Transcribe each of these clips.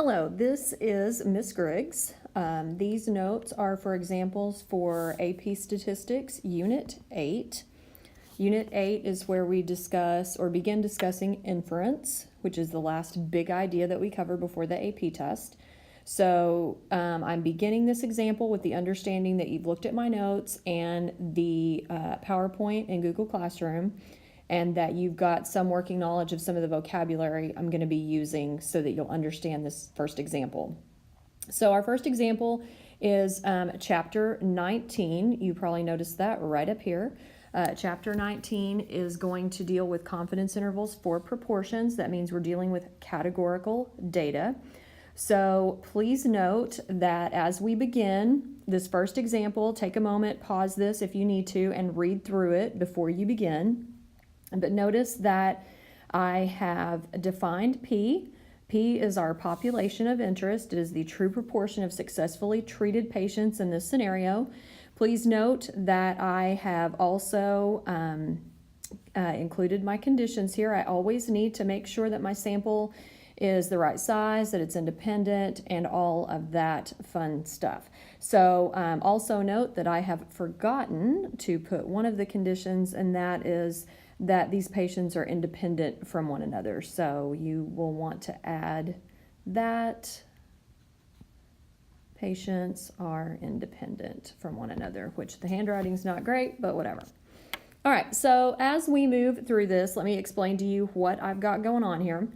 Hello, this is Miss Griggs. These notes are for examples for AP Statistics, Unit 8. Unit 8 is where we discuss or begin discussing inference, which is the last big idea that we cover before the AP test. So I'm beginning this example with the understanding that you've looked at my notes and the PowerPoint in Google Classroom, and that you've got some working knowledge of some of the vocabulary I'm going to be using so that you'll understand this first example. So our first example is chapter 19. You probably noticed that right up here. Chapter 19 is going to deal with confidence intervals for proportions. That means we're dealing with categorical data. So please note that as we begin this first example, take a moment, pause this if you need to, and read through it before you begin. But notice that I have defined P. P is our population of interest. It is the true proportion of successfully treated patients in this scenario. Please note that I have also included my conditions here. I always need to make sure that my sample is the right size, that it's independent, and all of that fun stuff. So also note that I have forgotten to put one of the conditions, and that is that these patients are independent from one another. So you will want to add that patients are independent from one another, which the handwriting's not great, but whatever. All right, so as we move through this, let me explain to you what I've got going on here.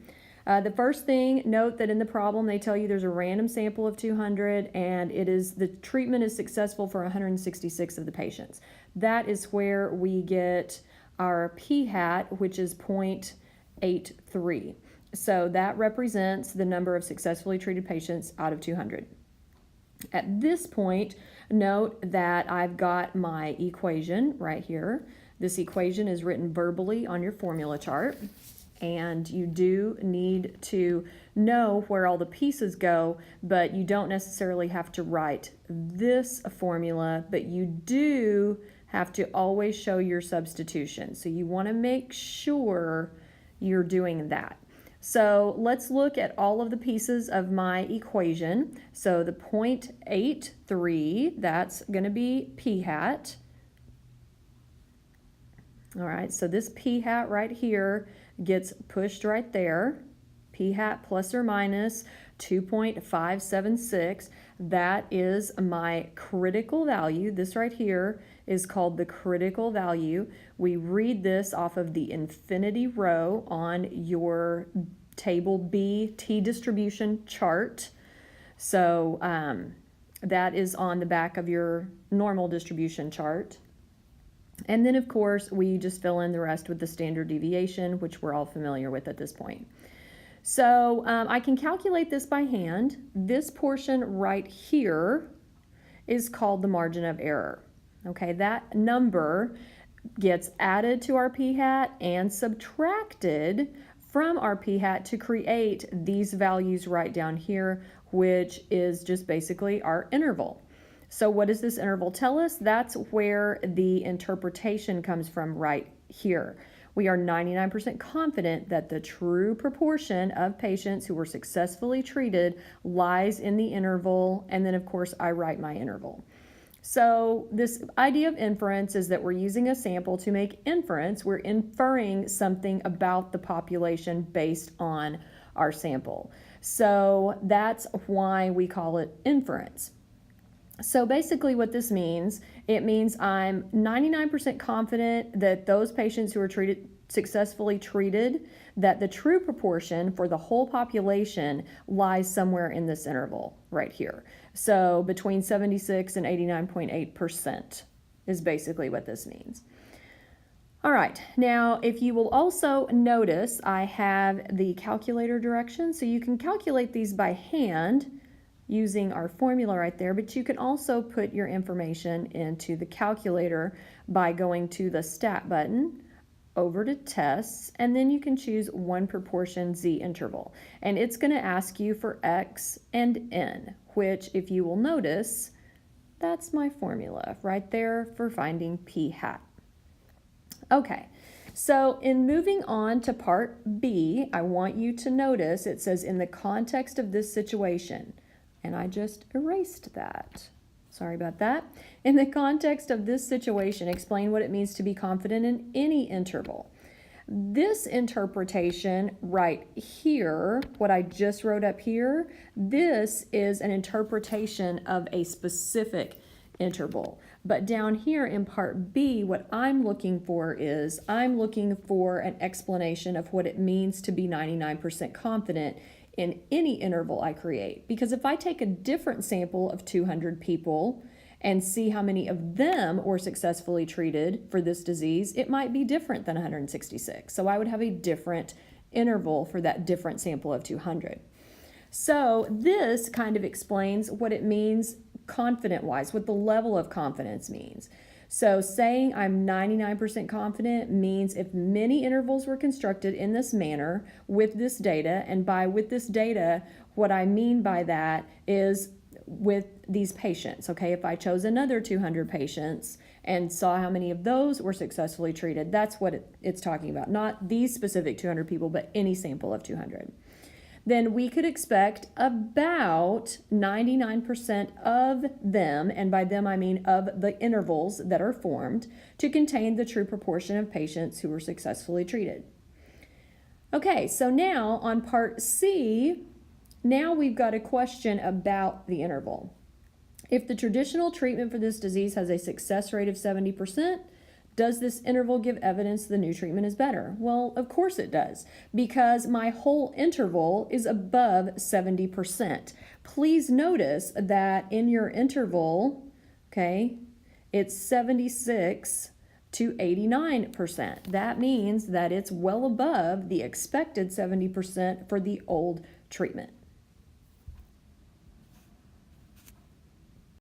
The first thing, note that in the problem they tell you there's a random sample of 200 and the treatment is successful for 166 of the patients. That is where we get our p-hat, which is 0.83. So that represents the number of successfully treated patients out of 200. At this point, note that I've got my equation right here. This equation is written verbally on your formula chart, and you do need to know where all the pieces go, but you don't necessarily have to write this formula, but you do have to always show your substitution. So you want to make sure you're doing that. So let's look at all of the pieces of my equation. So the 0.83, that's going to be p-hat. All right, so this p-hat right here gets pushed right there. P-hat plus or minus 2.576. That is my critical value. This right here is called the critical value. We read this off of the infinity row on your table B T distribution chart. So that is on the back of your normal distribution chart. And then, of course, we just fill in the rest with the standard deviation, which we're all familiar with at this point. So I can calculate this by hand. This portion right here is called the margin of error. Okay, that number gets added to our p-hat and subtracted from our p-hat to create these values right down here, which is just basically our interval. So what does this interval tell us? That's where the interpretation comes from right here. We are 99% confident that the true proportion of patients who were successfully treated lies in the interval, and then of course I write my interval. So this idea of inference is that we're using a sample to make inference. We're inferring something about the population based on our sample. So that's why we call it inference. So basically what this means, it means I'm 99% confident that those patients who are successfully treated, that the true proportion for the whole population lies somewhere in this interval right here. So between 76 and 89.8% is basically what this means. All right, now if you will also notice, I have the calculator directions, so you can calculate these by hand using our formula right there, but you can also put your information into the calculator by going to the stat button, over to tests, and then you can choose one proportion z interval. And it's going to ask you for x and n, which if you will notice, that's my formula right there for finding p-hat. Okay, So in moving on to part B, I want you to notice it says in the context of this situation, and I just erased that. Sorry about that. In the context of this situation, explain what it means to be confident in any interval. This interpretation right here, what I just wrote up here, this is an interpretation of a specific interval. But down here in part B, what I'm looking for is I'm looking for an explanation of what it means to be 99% confident in any interval I create. Because if I take a different sample of 200 people and see how many of them were successfully treated for this disease, it might be different than 166. So I would have a different interval for that different sample of 200. So this kind of explains what it means confident-wise, what the level of confidence means. So saying I'm 99% confident means if many intervals were constructed in this manner with this data, and by with this data, what I mean by that is with these patients, okay? If I chose another 200 patients and saw how many of those were successfully treated, that's what it's talking about. Not these specific 200 people, but any sample of 200. Then we could expect about 99% of them, and by them I mean of the intervals that are formed, to contain the true proportion of patients who were successfully treated. Okay, so now on part C, now we've got a question about the interval. If the traditional treatment for this disease has a success rate of 70%, does this interval give evidence the new treatment is better? Well, of course it does, because my whole interval is above 70%. Please notice that in your interval, okay, it's 76 to 89%. That means that it's well above the expected 70% for the old treatment.